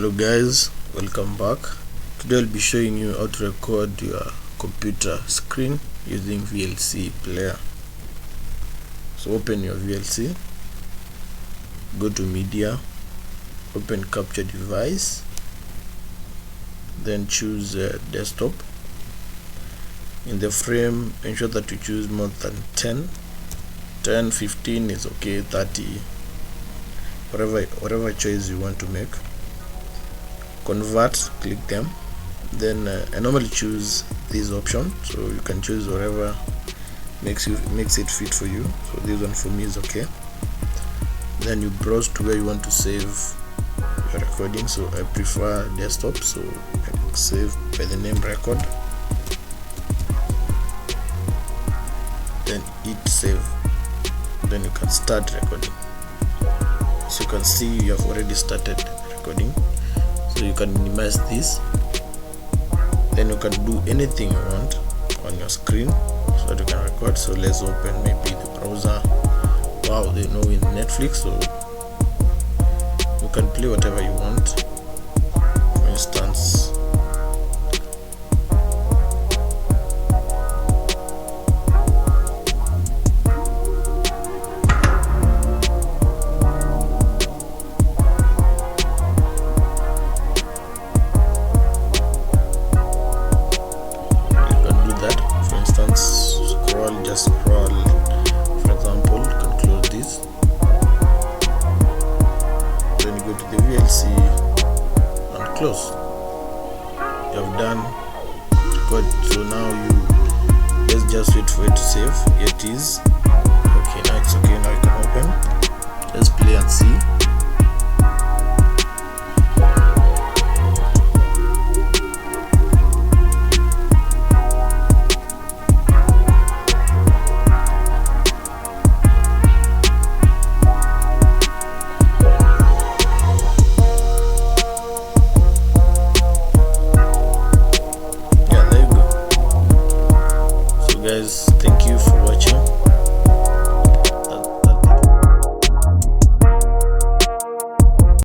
Hello guys, welcome back. Today I'll be showing you how to record your computer screen using VLC player. So open your VLC, go to media, open capture device, then choose desktop. In the frame, ensure that you choose more than 10, 15 is okay, 30, whatever choice you want to make. Convert, click them. Then I normally choose this option, so you can choose whatever makes it fit for you. So this one for me is okay. Then you browse to where you want to save your recording. So I prefer desktop, so I save by the name record, then hit save. Then you can start recording. So you can see you have already started recording. So you can minimize this, then you can do anything you want on your screen so that you can record. So let's open maybe the browser. Wow, they know in Netflix, so you can play whatever you want. For instance, scroll, for example. You can close this, then you go to the VLC and close. You have done good. So now let's just wait for it to save. Here it is.